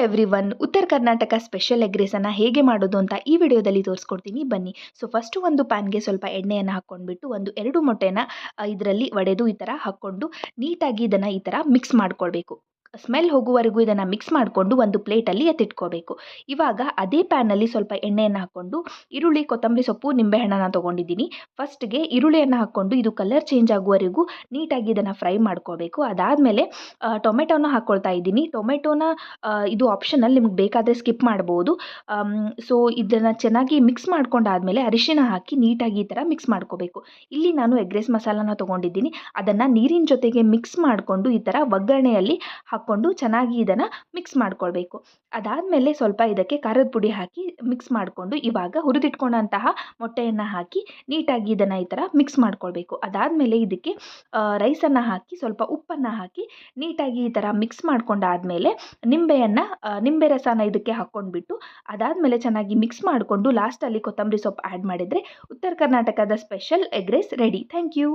Everyone, ಉತ್ತರ Karnataka special egg ರೈಸನ್ನು ಹೇಗೆ ಮಾಡೋದು ಅಂತ ಈ ವಿಡಿಯೋದಲ್ಲಿ ತೋರಿಸ್ಕೊಡ್ತೀನಿ ಬನ್ನಿ. ಫಸ್ಟು ಒಂದು ಪ್ಯಾನ್ಗೆ ಸ್ವಲ್ಪ ಎಣ್ಣೆಯನ್ನು ಹಾಕ್ಕೊಂಡ್ಬಿಟ್ಟು ಒಂದು 2 ಮೊಟ್ಟೆನ ಇದರಲ್ಲಿ ಒಡೆದು ಈ ಥರ ಹಾಕ್ಕೊಂಡು ನೀಟಾಗಿ ಇದನ್ನು ಈ ಥರ ಮಿಕ್ಸ್ ಮಾಡ್ಕೊಳ್ಬೇಕು. ಸ್ಮೆಲ್ ಹೋಗುವವರೆಗೂ ಇದನ್ನು ಮಿಕ್ಸ್ ಮಾಡಿಕೊಂಡು ಒಂದು ಪ್ಲೇಟಲ್ಲಿ ಎತ್ತಿಟ್ಕೋಬೇಕು. ಇವಾಗ ಅದೇ ಪ್ಯಾನಲ್ಲಿ ಸ್ವಲ್ಪ ಎಣ್ಣೆಯನ್ನು ಹಾಕ್ಕೊಂಡು ಈರುಳ್ಳಿ, ಕೊತ್ತಂಬರಿ ಸೊಪ್ಪು, ನಿಂಬೆಹಣ್ಣನ್ನು ತೊಗೊಂಡಿದ್ದೀನಿ. ಫಸ್ಟ್ಗೆ ಈರುಳ್ಳಿಯನ್ನು ಹಾಕ್ಕೊಂಡು ಇದು ಕಲರ್ ಚೇಂಜ್ ಆಗುವವರೆಗೂ ನೀಟಾಗಿ ಇದನ್ನು ಫ್ರೈ ಮಾಡ್ಕೋಬೇಕು. ಅದಾದಮೇಲೆ ಟೊಮೆಟೊನ ಹಾಕ್ಕೊಳ್ತಾ ಇದ್ದೀನಿ. ಟೊಮೆಟೊನ ಇದು ಆಪ್ಷನಲ್, ನಿಮ್ಗೆ ಬೇಕಾದರೆ ಸ್ಕಿಪ್ ಮಾಡ್ಬೋದು. ಇದನ್ನು ಚೆನ್ನಾಗಿ ಮಿಕ್ಸ್ ಮಾಡ್ಕೊಂಡಾದಮೇಲೆ ಅರಿಶಿಣ ಹಾಕಿ ನೀಟಾಗಿ ಈ ಥರ ಮಿಕ್ಸ್ ಮಾಡ್ಕೋಬೇಕು. ಇಲ್ಲಿ ನಾನು ಎಗ್ ರೈಸ್ ಮಸಾಲಾನ ತೊಗೊಂಡಿದ್ದೀನಿ. ಅದನ್ನು ನೀರಿನ ಜೊತೆಗೆ ಮಿಕ್ಸ್ ಮಾಡಿಕೊಂಡು ಈ ಥರ ಒಗ್ಗರಣೆಯಲ್ಲಿ ಹಾಕ್ಕೊಂಡು ಚೆನ್ನಾಗಿ ಇದನ್ನು ಮಿಕ್ಸ್ ಮಾಡ್ಕೊಳ್ಬೇಕು. ಅದಾದಮೇಲೆ ಸ್ವಲ್ಪ ಇದಕ್ಕೆ ಖಾರದ ಪುಡಿ ಹಾಕಿ ಮಿಕ್ಸ್ ಮಾಡಿಕೊಂಡು ಇವಾಗ ಹುರಿದಿಟ್ಕೊಂಡಂತಹ ಮೊಟ್ಟೆಯನ್ನು ಹಾಕಿ ನೀಟಾಗಿ ಇದನ್ನು ಈ ಥರ ಮಿಕ್ಸ್ ಮಾಡ್ಕೊಳ್ಬೇಕು. ಅದಾದಮೇಲೆ ಇದಕ್ಕೆ ರೈಸನ್ನು ಹಾಕಿ ಸ್ವಲ್ಪ ಉಪ್ಪನ್ನು ಹಾಕಿ ನೀಟಾಗಿ ಈ ಥರ ಮಿಕ್ಸ್ ಮಾಡ್ಕೊಂಡಾದಮೇಲೆ ನಿಂಬೆ ರಸನ ಇದಕ್ಕೆ ಹಾಕ್ಕೊಂಡ್ಬಿಟ್ಟು ಅದಾದಮೇಲೆ ಚೆನ್ನಾಗಿ ಮಿಕ್ಸ್ ಮಾಡಿಕೊಂಡು ಲಾಸ್ಟಲ್ಲಿ ಕೊತ್ತಂಬರಿ ಸೊಪ್ಪು ಆ್ಯಡ್ ಮಾಡಿದರೆ ಉತ್ತರ ಕರ್ನಾಟಕದ special egg rice ready. Thank you.